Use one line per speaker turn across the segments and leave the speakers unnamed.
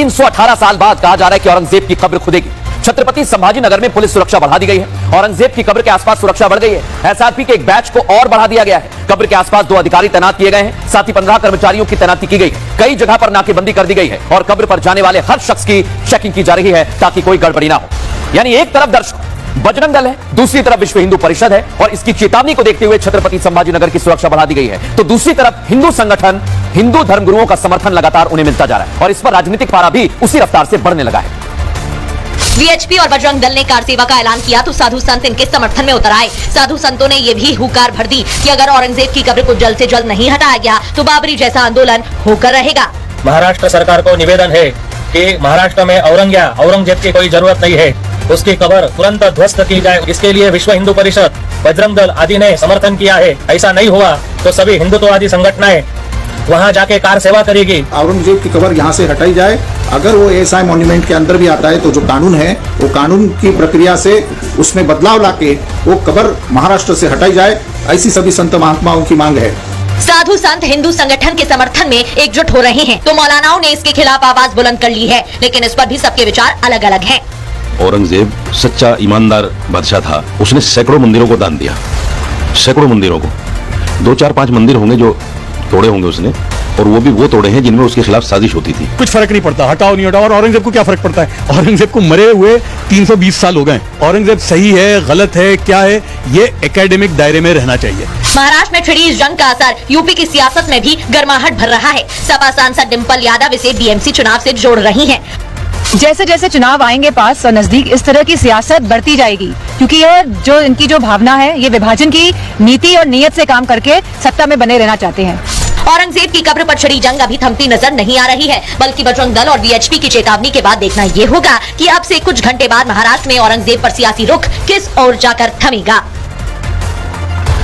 318 साल बाद कहा जा रहा है कि औरंगजेब की कब्र खुदेगी। छत्रपति संभाजी नगर में पुलिस सुरक्षा बढ़ा दी गई है। औरंगजेब की कब्र के आसपास सुरक्षा बढ़ गई है। एसआरपी के एक बैच को और बढ़ा दिया गया है। कब्र के आसपास 2 अधिकारी तैनात किए गए हैं, साथ ही 15 कर्मचारियों की तैनाती की गई। कई जगह पर नाकेबंदी कर दी गई है और कब्र पर जाने वाले हर शख्स की चेकिंग की जा रही है ताकि कोई गड़बड़ी ना हो। यानी एक तरफ दर्शक बजरंग दल है, दूसरी तरफ विश्व हिंदू परिषद है और इसकी चेतावनी को देखते हुए छत्रपति संभाजी नगर की सुरक्षा बढ़ा दी गई है। तो दूसरी तरफ हिंदू संगठन, हिंदू धर्मगुरुओं का समर्थन लगातार उन्हें मिलता जा रहा है और इस पर राजनीतिक पारा भी उसी रफ्तार से बढ़ने लगा है।
वीएचपी और बजरंग दल ने कार सेवा का ऐलान किया तो साधु संत इनके समर्थन में उतर आए। साधु संतों ने ये भी हुंकार भर दी कि अगर औरंगजेब की कब्र को जल्द से जल्द नहीं हटाया गया तो बाबरी जैसा आंदोलन होकर रहेगा।
महाराष्ट्र सरकार को निवेदन है कि महाराष्ट्र में औरंगजेब की कोई जरूरत नहीं है, उसकी कब्र तुरंत ध्वस्त की जाए। इसके लिए विश्व हिंदू परिषद, बजरंग दल आदि ने समर्थन किया है। ऐसा नहीं हुआ तो सभी हिंदुत्ववादी संगठनें वहां जाके कार सेवा करेगी।
औरंगजेब की कब्र यहाँ से हटाई जाए। अगर वो एएसआई मॉन्यूमेंट के अंदर भी आता है तो जो कानून है वो कानून की प्रक्रिया से उसमें बदलाव लाके वो कब्र महाराष्ट्र से हटाई जाए, ऐसी सभी संत महात्माओं की मांग है।
साधु संत हिंदू संगठन के समर्थन में एकजुट हो रहे हैं तो मौलानाओं ने इसके खिलाफ आवाज बुलंद कर ली है, लेकिन इस पर भी सबके विचार अलग अलग हैं।
औरंगजेब सच्चा ईमानदार बादशाह था। उसने सैकड़ों मंदिरों को दान दिया, सैकड़ों मंदिरों को। 2, 4, 5 मंदिर होंगे जो तोड़े होंगे उसने, और वो भी वो तोड़े हैं जिनमें उसके खिलाफ साजिश होती थी।
कुछ फर्क नहीं पड़ता, हटाओ नहीं हटाओ। और औरंगजेब को क्या फर्क पड़ता है? औरंगजेब को मरे हुए 320 साल हो गए। औरंगजेब सही है, गलत है, क्या है, ये एकेडमिक दायरे में रहना चाहिए।
महाराष्ट्र में छिड़ी इस जंग का असर यूपी की सियासत में भी गर्माहट भर रहा है। सपा सांसद डिंपल यादव इसे बीएमसी चुनाव से जोड़ रही हैं।
जैसे जैसे चुनाव आएंगे पास और नजदीक, इस तरह की सियासत बढ़ती जाएगी, क्योंकि ये जो इनकी जो भावना है, ये विभाजन की नीति और नीयत से काम करके सत्ता में बने रहना चाहते हैं।
औरंगजेब की कब्र पर छिड़ी जंग अभी थमती नजर नहीं आ रही है, बल्कि बजरंग दल और वीएचपी की चेतावनी के बाद देखना ये होगा कि अब से कुछ घंटे बाद महाराष्ट्र में औरंगजेब पर सियासी रुख किस ओर जाकर थमेगा।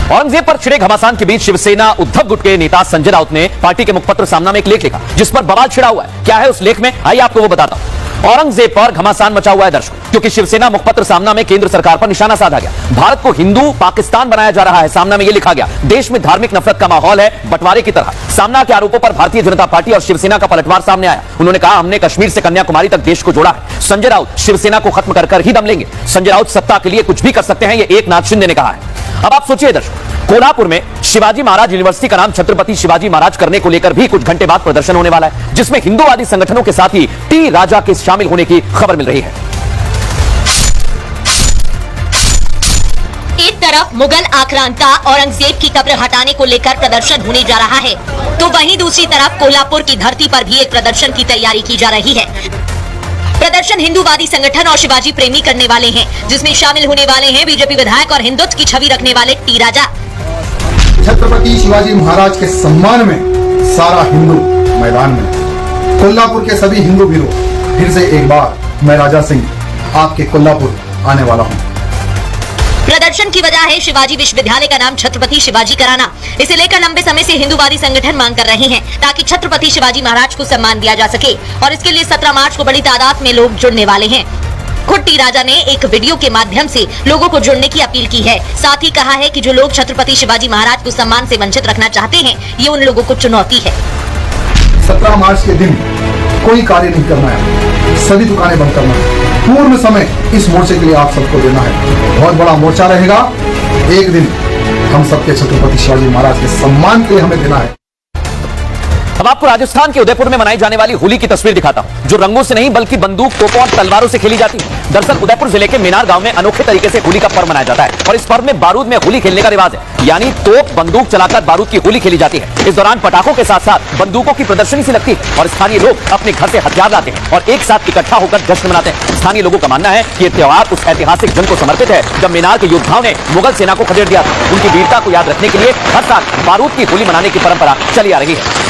औरंगजेब पर छिड़े घमासान के बीच शिवसेना उद्धव गुट के नेता संजय राउत ने पार्टी के मुखपत्र सामना में एक लेख लिखा जिस पर बवाल छिड़ा हुआ है। क्या है उस लेख में, आइए आपको वो बताता हूं। औरंगजेब पर घमासान मचा हुआ है दर्शकों, क्योंकि शिवसेना मुखपत्र सामना में केंद्र सरकार पर निशाना साधा गया। भारत को हिंदू पाकिस्तान बनाया जा रहा है। सामना में यह लिखा गया, देश में धार्मिक नफरत का माहौल है, बंटवारे की तरह। सामना के आरोपों पर भारतीय जनता पार्टी और शिवसेना का पलटवार सामने आया। उन्होंने कहा, हमने कश्मीर से कन्याकुमारी तक देश को जोड़ा है। संजय राउत शिवसेना को खत्म कर ही दम लेंगे। संजय राउत सत्ता के लिए कुछ भी कर सकते हैं, ये एकनाथ शिंदे ने कहा है। अब आप सोचिए दर्शकों, कोल्हापुर में शिवाजी महाराज यूनिवर्सिटी का नाम छत्रपति शिवाजी महाराज करने को लेकर भी कुछ घंटे बाद प्रदर्शन होने वाला है, जिसमें हिंदूवादी संगठनों के साथ ही टी राजा के शामिल होने की खबर मिल रही है।
एक तरफ मुगल आक्रांता औरंगजेब की कब्र हटाने को लेकर प्रदर्शन होने जा रहा है, तो वहीं दूसरी तरफ कोल्हापुर की धरती पर भी एक प्रदर्शन की तैयारी की जा रही है। प्रदर्शन हिंदूवादी संगठन और शिवाजी प्रेमी करने वाले हैं, जिसमें शामिल होने वाले हैं बीजेपी विधायक और हिंदुत्व की छवि रखने वाले टी राजा।
छत्रपति शिवाजी महाराज के सम्मान में सारा हिंदू मैदान में। कोल्हापुर के सभी हिंदू वीरों, फिर से एक बार मैं राजा सिंह आपके कोल्हापुर आने वाला हूँ।
प्रदर्शन की वजह है शिवाजी विश्वविद्यालय का नाम छत्रपति शिवाजी कराना। इसे लेकर लंबे समय से हिंदूवादी संगठन मांग कर रहे हैं ताकि छत्रपति शिवाजी महाराज को सम्मान दिया जा सके, और इसके लिए 17 मार्च को बड़ी तादाद में लोग जुड़ने वाले हैं। खुद टी राजा ने एक वीडियो के माध्यम से लोगों को जुड़ने की अपील की है। साथ ही कहा है कि जो लोग छत्रपति शिवाजी महाराज को सम्मान से वंचित रखना चाहते हैं, ये उन लोगों को चुनौती है।
17 मार्च के दिन कोई कार्य नहीं करना है, सभी दुकानें बंद करना है। पूर्ण समय इस मोर्चे के लिए आप सबको देना है। बहुत बड़ा मोर्चा रहेगा। एक दिन हम सबके छत्रपति शिवाजी महाराज के सम्मान के लिए हमें देना है।
अब आपको राजस्थान के उदयपुर में मनाई जाने वाली होली की तस्वीर दिखाता हूं, जो रंगों से नहीं बल्कि बंदूक, तोपों और तलवारों से खेली जाती है। दरअसल उदयपुर जिले के मेनार गांव में अनोखे तरीके से होली का पर्व मनाया जाता है और इस पर्व में बारूद में होली खेलने का रिवाज है, यानी तोप बंदूक चलाकर बारूद की होली खेली जाती है। इस दौरान पटाखों के साथ साथ बंदूकों की प्रदर्शनी सी लगती है और स्थानीय लोग अपने घर से हथियार लाते हैं और एक साथ इकट्ठा होकर जश्न मनाते हैं। स्थानीय लोगों का मानना है कि यह त्योहार उस ऐतिहासिक जंग को समर्पित है जब मेनार के योद्धाओं ने मुगल सेना को खदेड़ दिया था। उनकी वीरता को याद रखने के लिए हर साल बारूद की होली मनाने की परंपरा चली आ रही है।